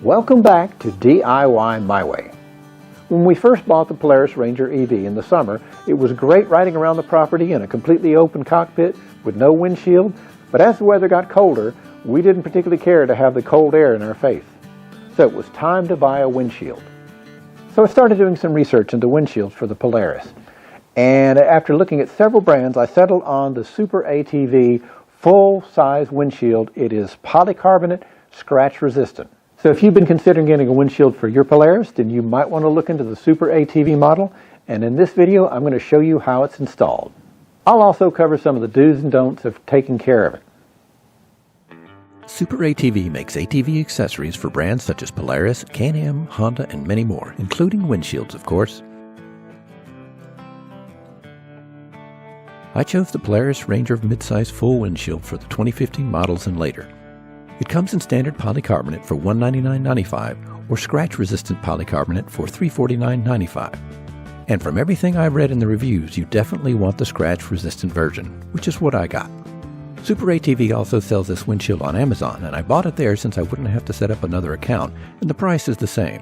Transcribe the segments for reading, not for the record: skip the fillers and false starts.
Welcome back to DIY My Way. When we first bought the Polaris Ranger EV in the summer, it was great riding around the property in a completely open cockpit with no windshield, but as the weather got colder, we didn't particularly care to have the cold air in our face. So it was time to buy a windshield. So I started doing some research into windshields for the Polaris. And after looking at several brands, I settled on the SuperATV full-size windshield. It is polycarbonate, scratch resistant. So if you've been considering getting a windshield for your Polaris, then you might want to look into the SuperATV model. And in this video, I'm going to show you how it's installed. I'll also cover some of the do's and don'ts of taking care of it. SuperATV makes ATV accessories for brands such as Polaris, Can-Am, Honda, and many more, including windshields, of course. I chose the Polaris Ranger MIDSIZE full windshield for the 2015 models and later. It comes in standard polycarbonate for $199.95 or scratch-resistant polycarbonate for $349.95. And from everything I've read in the reviews, you definitely want the scratch-resistant version, which is what I got. SuperATV also sells this windshield on Amazon, and I bought it there since I wouldn't have to set up another account, and the price is the same.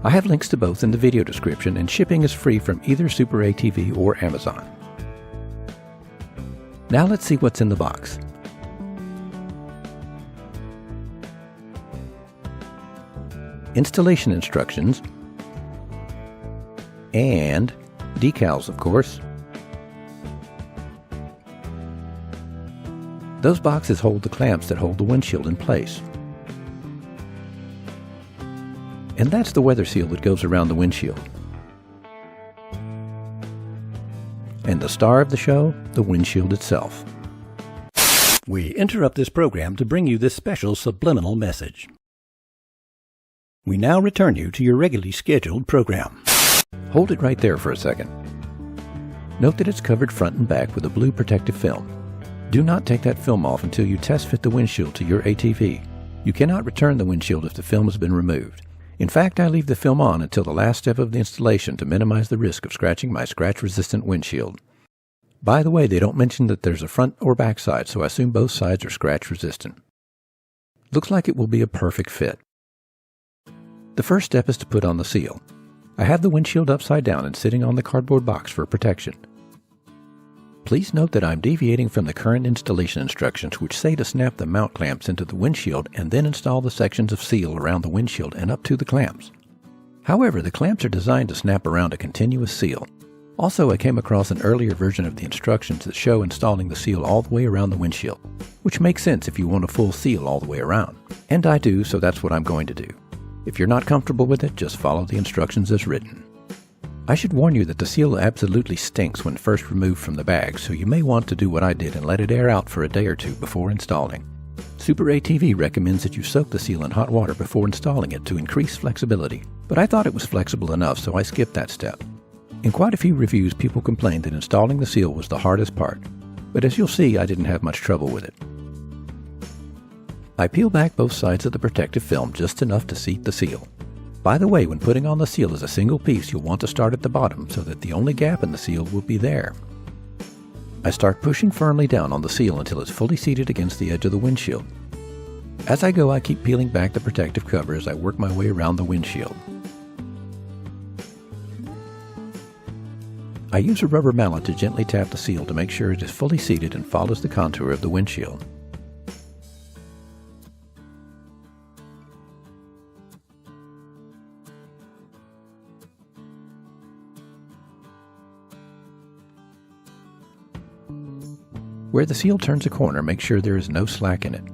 I have links to both in the video description, and shipping is free from either SuperATV or Amazon. Now let's see what's in the box. Installation instructions, and decals, of course. Those boxes hold the clamps that hold the windshield in place. And that's the weather seal that goes around the windshield. And the star of the show, the windshield itself. We interrupt this program to bring you this special subliminal message. We now return you to your regularly scheduled program. Hold it right there for a second. Note that it's covered front and back with a blue protective film. Do not take that film off until you test fit the windshield to your ATV. You cannot return the windshield if the film has been removed. In fact, I leave the film on until the last step of the installation to minimize the risk of scratching my scratch-resistant windshield. By the way, they don't mention that there's a front or back side, so I assume both sides are scratch-resistant. Looks like it will be a perfect fit. The first step is to put on the seal. I have the windshield upside down and sitting on the cardboard box for protection. Please note that I'm deviating from the current installation instructions, which say to snap the mount clamps into the windshield and then install the sections of seal around the windshield and up to the clamps. However, the clamps are designed to snap around a continuous seal. Also, I came across an earlier version of the instructions that show installing the seal all the way around the windshield, which makes sense if you want a full seal all the way around. And I do, so that's what I'm going to do. If you're not comfortable with it, just follow the instructions as written. I should warn you that the seal absolutely stinks when first removed from the bag, so you may want to do what I did and let it air out for a day or two before installing. SuperATV recommends that you soak the seal in hot water before installing it to increase flexibility, but I thought it was flexible enough, so I skipped that step. In quite a few reviews, people complained that installing the seal was the hardest part, but as you'll see, I didn't have much trouble with it. I peel back both sides of the protective film just enough to seat the seal. By the way, when putting on the seal as a single piece, you'll want to start at the bottom so that the only gap in the seal will be there. I start pushing firmly down on the seal until it's fully seated against the edge of the windshield. As I go, I keep peeling back the protective cover as I work my way around the windshield. I use a rubber mallet to gently tap the seal to make sure it is fully seated and follows the contour of the windshield. Where the seal turns a corner, make sure there is no slack in it.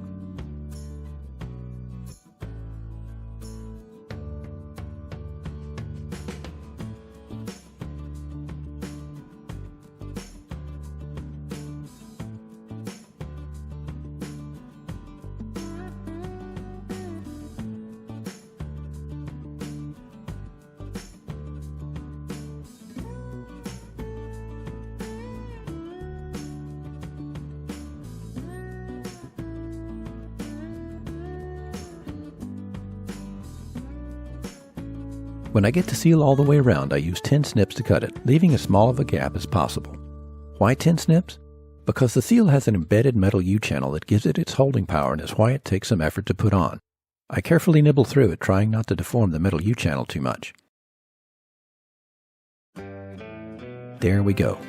When I get the seal all the way around, I use 10 snips to cut it, leaving as small of a gap as possible. Why 10 snips? Because the seal has an embedded metal U-channel that gives it its holding power and is why it takes some effort to put on. I carefully nibble through it, trying not to deform the metal U-channel too much. There we go.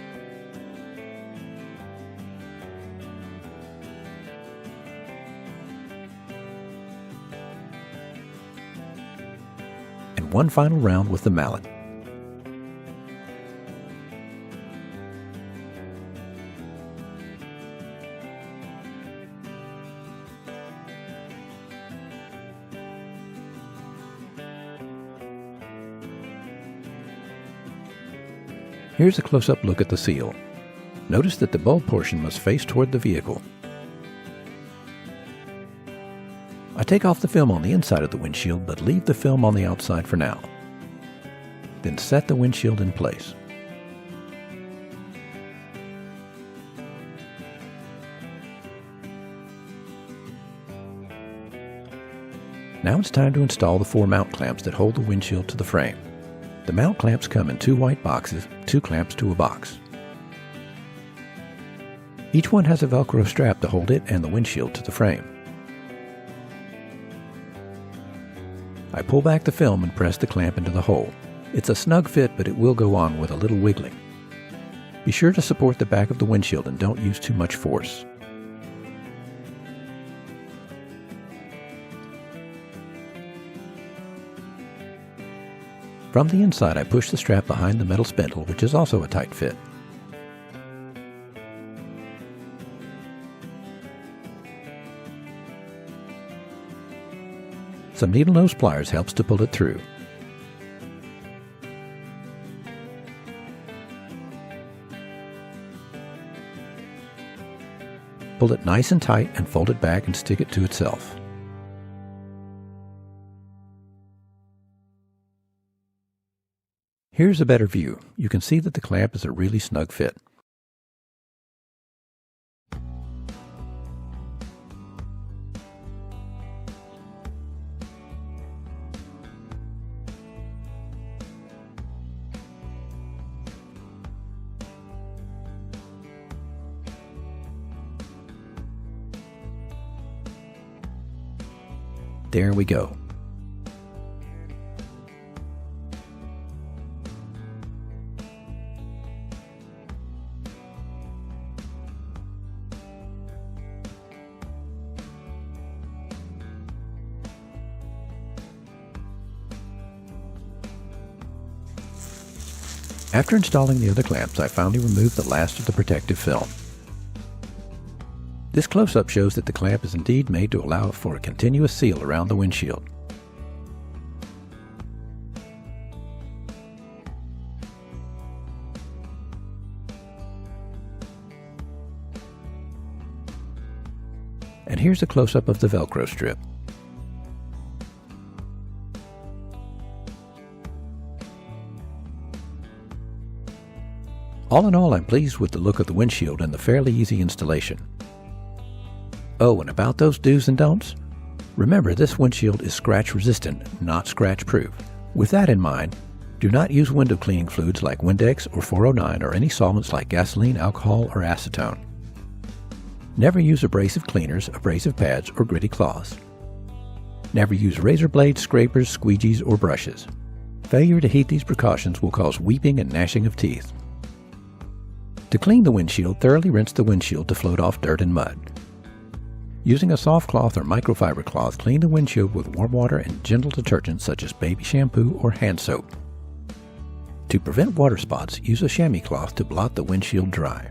And one final round with the mallet. Here's a close-up look at the seal. Notice that the bulb portion must face toward the vehicle. I take off the film on the inside of the windshield, but leave the film on the outside for now. Then set the windshield in place. Now it's time to install the 4 mount clamps that hold the windshield to the frame. The mount clamps come in 2 white boxes, 2 clamps to a box. Each one has a Velcro strap to hold it and the windshield to the frame. I pull back the film and press the clamp into the hole. It's a snug fit, but it will go on with a little wiggling. Be sure to support the back of the windshield and don't use too much force. From the inside, I push the strap behind the metal spindle, which is also a tight fit. Some needle nose pliers helps to pull it through. Pull it nice and tight and fold it back and stick it to itself. Here's a better view. You can see that the clamp is a really snug fit. There we go. After installing the other clamps, I finally removed the last of the protective film. This close-up shows that the clamp is indeed made to allow for a continuous seal around the windshield. And here's a close-up of the Velcro strip. All in all, I'm pleased with the look of the windshield and the fairly easy installation. Oh, and about those do's and don'ts? Remember, this windshield is scratch resistant, not scratch proof. With that in mind, do not use window cleaning fluids like Windex or 409 or any solvents like gasoline, alcohol, or acetone. Never use abrasive cleaners, abrasive pads, or gritty cloths. Never use razor blades, scrapers, squeegees, or brushes. Failure to heed these precautions will cause weeping and gnashing of teeth. To clean the windshield, thoroughly rinse the windshield to float off dirt and mud. Using a soft cloth or microfiber cloth, clean the windshield with warm water and gentle detergents such as baby shampoo or hand soap. To prevent water spots, use a chamois cloth to blot the windshield dry.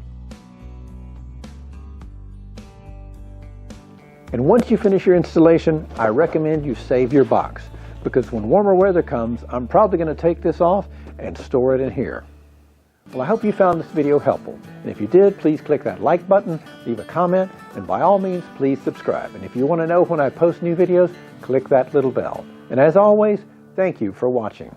And once you finish your installation, I recommend you save your box, because when warmer weather comes, I'm probably going to take this off and store it in here. Well, I hope you found this video helpful, and if you did, please click that like button, leave a comment, and by all means, please subscribe. And if you want to know when I post new videos, click that little bell. And as always, thank you for watching.